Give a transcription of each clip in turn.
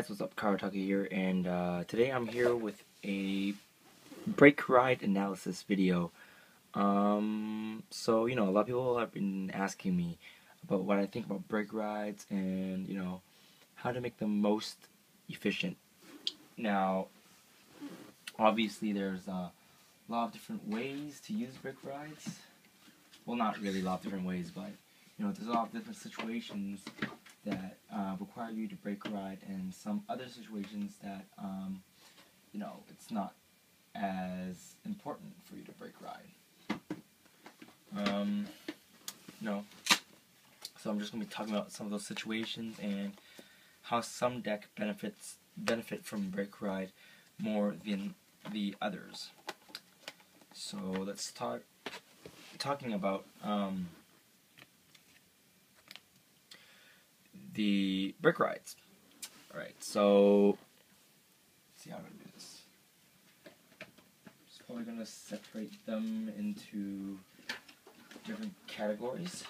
guys, what's up? Cardfight here, and today I'm here with a brake ride analysis video. So a lot of people have been asking me about what I think about brake rides and how to make them most efficient. Now, obviously, there's a lot of different ways to use brake rides. Well, not really a lot of different ways, but there's a lot of different situations that require you to brake ride, and some other situations that it's not as important for you to brake ride. So I'm just going to be talking about some of those situations and how some deck benefit from brake ride more than the others. So let's start talking about the brake rides. Alright, so let's see how I'm going to do this. Just probably going to separate them into different categories.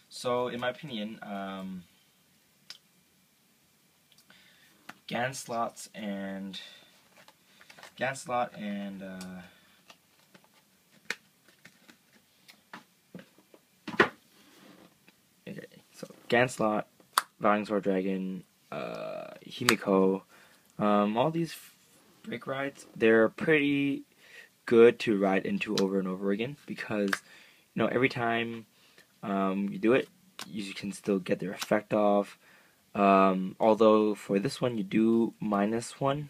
So in my opinion, GAN slot and GAN slot, Vanguard Dragon, Himiko, all these brake rides, they're pretty good to ride into over and over again because every time you do it, you can still get their effect off. Although for this one you do -1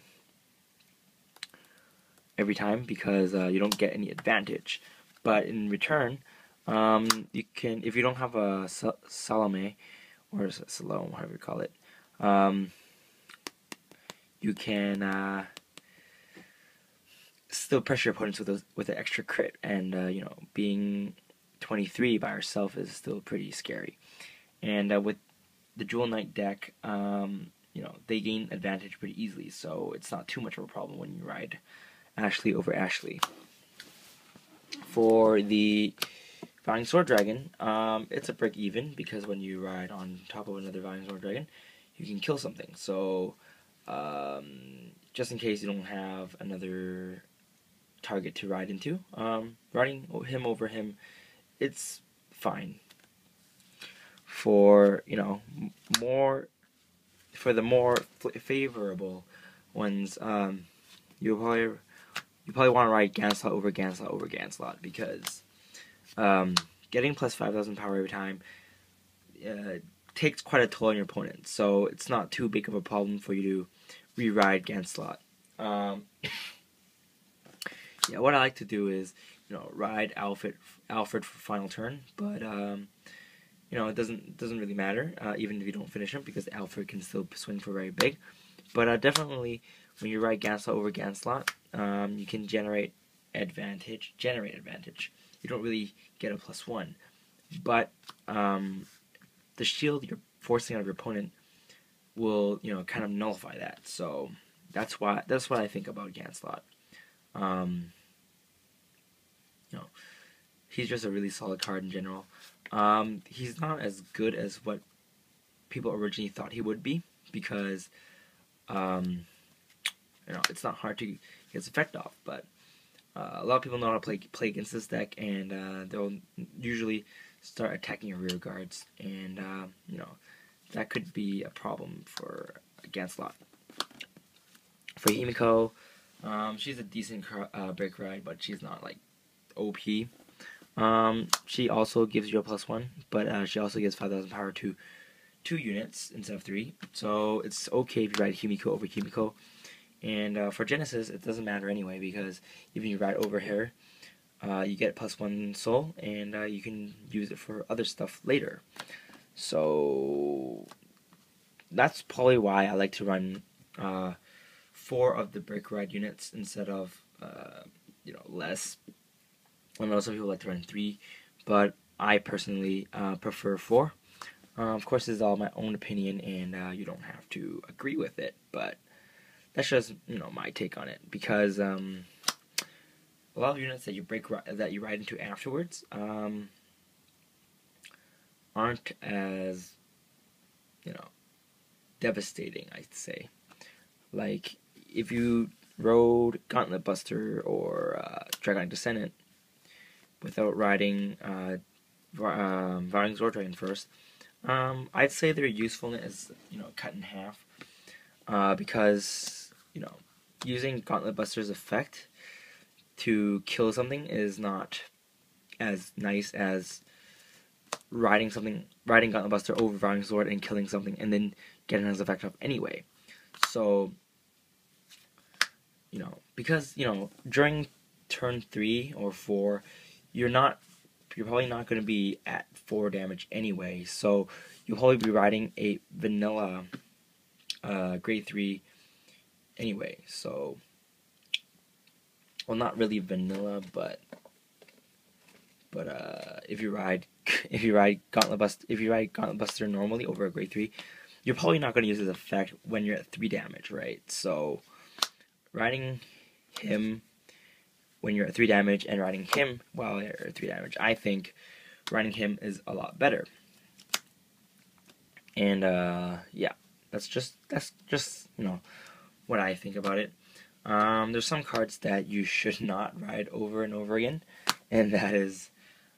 every time because you don't get any advantage, but in return you can, if you don't have a Salome or Salome, whatever you call it, you can still pressure your opponents with an extra crit, and being 23 by herself is still pretty scary. And with the Jewel Knight deck, they gain advantage pretty easily, so it's not too much of a problem when you ride Ashley over Ashley. For the Valiant Sword Dragon, it's a break even because when you ride on top of another Valiant Sword Dragon, you can kill something. So, just in case you don't have another target to ride into, riding him over him, it's fine. For the more favorable ones, you probably want to ride GAN slot over GAN slot over GAN slot because getting plus 5,000 power every time takes quite a toll on your opponent, so it's not too big of a problem for you to re-ride GAN slot. Yeah, what I like to do is ride Alfred for final turn, but it doesn't really matter even if you don't finish him because Alfred can still swing for very big. But definitely when you ride GAN slot over GAN slot, you can generate advantage. You don't really get a +1, but the shield you're forcing out of your opponent will kind of nullify that. So that's what I think about GAN slot. He's just a really solid card in general. He's not as good as what people originally thought he would be because it's not hard to get his effect off, but a lot of people know how to play against this deck, and they'll usually start attacking your rear guards, and that could be a problem for GAN slot. For Himiko, she's a decent brake ride, but she's not like OP. She also gives you a +1, but she also gives 5,000 power to 2 units instead of 3, so it's okay if you ride Himiko over Himiko. And for Genesis, it doesn't matter anyway because even if you ride over her, you get +1 soul, and you can use it for other stuff later. So that's probably why I like to run 4 of the brake ride units instead of less. I know some people like to run 3, but I personally prefer 4. Of course, this is all my own opinion, and you don't have to agree with it, but that's just my take on it, because a lot of units that you ride into afterwards, aren't as, you know, devastating, I'd say. Like, if you rode Gauntlet Buster or Dragonic Descendant without riding Vanguard Dragon first, I'd say their usefulness is, cut in half. Because, using Gauntlet Buster's effect to kill something is not as nice as riding Gauntlet Buster over Vanguard Sword and killing something and then getting his effect off anyway. So, because, during turn 3 or 4, you're probably not going to be at 4 damage anyway, so you'll probably be riding a vanilla grade 3 anyway. So, well, not really vanilla, but if you ride Gauntlet Buster normally over a grade 3, you're probably not going to use his effect when you're at 3 damage, right? So riding him when you're at 3 damage and riding him while you're at 3 damage, I think riding him is a lot better. And yeah, that's just what I think about it. There's some cards that you should not ride over and over again, and that is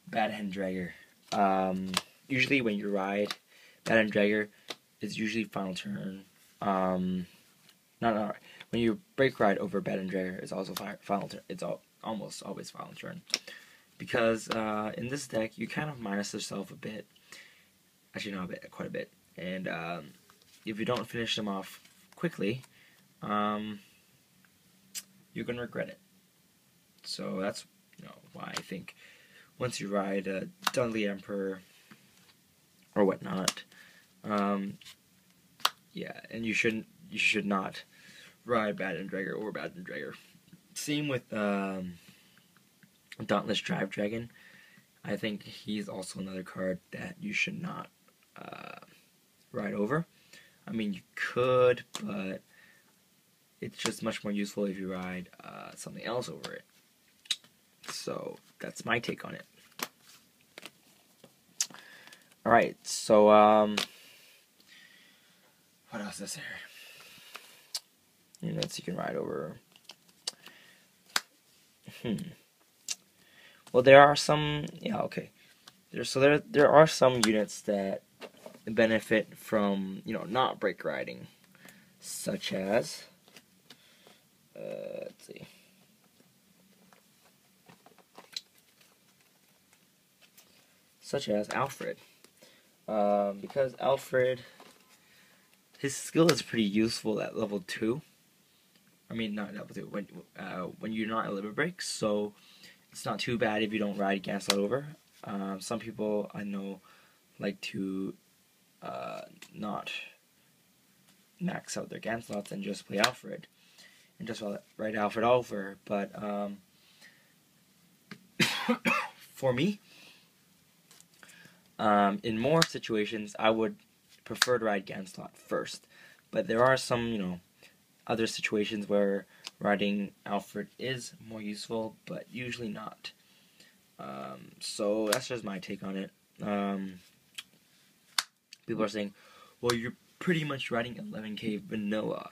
Bad Hand Dragger. Usually when you ride Bad Hand Dragger, it's usually final turn. No. When you break ride over Bad Hand Dragger, it's also final turn. It's almost always final turn. Because in this deck, you kind of minus yourself a bit. Actually, not a bit, quite a bit. And if you don't finish them off quickly, you're gonna regret it. So that's why I think once you ride Dudley Emperor or whatnot, yeah, and you should not ride Bad Hand Dragger over Bad Hand Dragger. Same with Dauntless Drive Dragon. I think he's also another card that you should not ride over. I mean, you could, but it's just much more useful if you ride something else over it. So that's my take on it. Alright, so what else is there? Units you can ride over. Well, there are some. Yeah, okay. There are some units that benefit from not break riding, such as let's see. Such as Alfred, because Alfred, his skill is pretty useful at level 2. I mean, not level 2, when you're not at limit break, so it's not too bad if you don't ride Ganslot over. Some people I know like to not max out their Ganslots and just play Alfred, and just ride Alfred over, but for me, in more situations, I would prefer to ride Ganslot first, but there are some, other situations where riding Alfred is more useful, but usually not. So that's just my take on it. People are saying, well, you're pretty much riding 11k vanilla,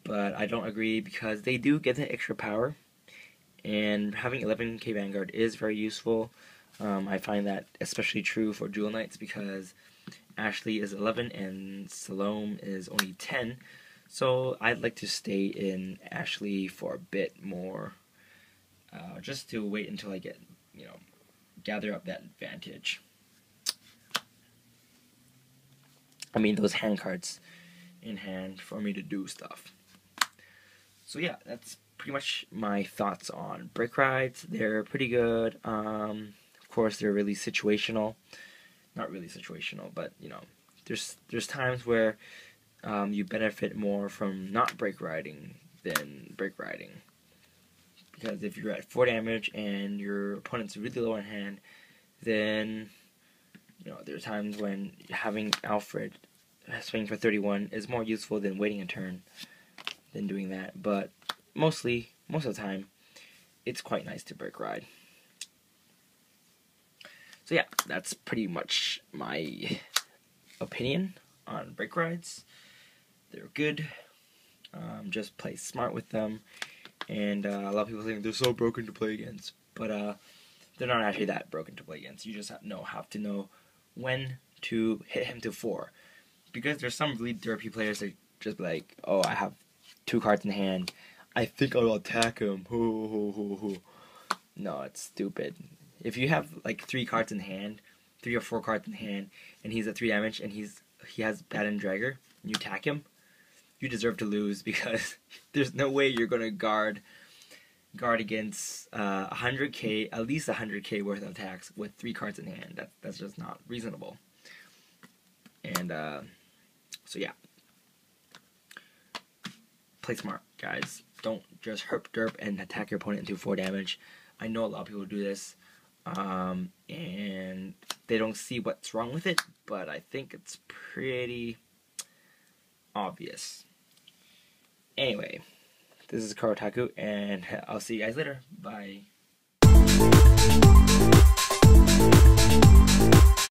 but I don't agree, because they do get the extra power, and having 11k Vanguard is very useful. I find that especially true for Duel Knights, because Ashley is 11 and Salome is only 10, so I'd like to stay in Ashley for a bit more, just to wait until I get, gather up that advantage. I mean, those hand cards in hand for me to do stuff. So yeah, that's pretty much my thoughts on break rides. They're pretty good. Of course, they're really situational. Not really situational, but there's times where you benefit more from not break riding than break riding. Because if you're at 4 damage and your opponent's really low in hand, then there are times when having Alfred swing for 31 is more useful than waiting a turn than doing that. But most of the time, it's quite nice to break ride. So So yeah, that's pretty much my opinion on brake rides. They're good. Just play smart with them. And a lot of people think they're so broken to play against. But they're not actually that broken to play against. You just have to know when to hit him to 4. Because there's some really derpy players that just be like, oh, I have 2 cards in hand. I think I'll attack him. Ho, ho, ho, ho. No, it's stupid. If you have like 3 cards in hand, 3 or 4 cards in hand, and he's at 3 damage, and he has Bad and Dragger, and you attack him, you deserve to lose because there's no way you're gonna guard against 100k, at least 100k worth of attacks with 3 cards in hand. That's just not reasonable. And so yeah, play smart, guys. Don't just herp derp and attack your opponent into 4 damage. I know a lot of people do this, and they don't see what's wrong with it, but I think it's pretty obvious. Anyway, this is Karotaku, and I'll see you guys later. Bye.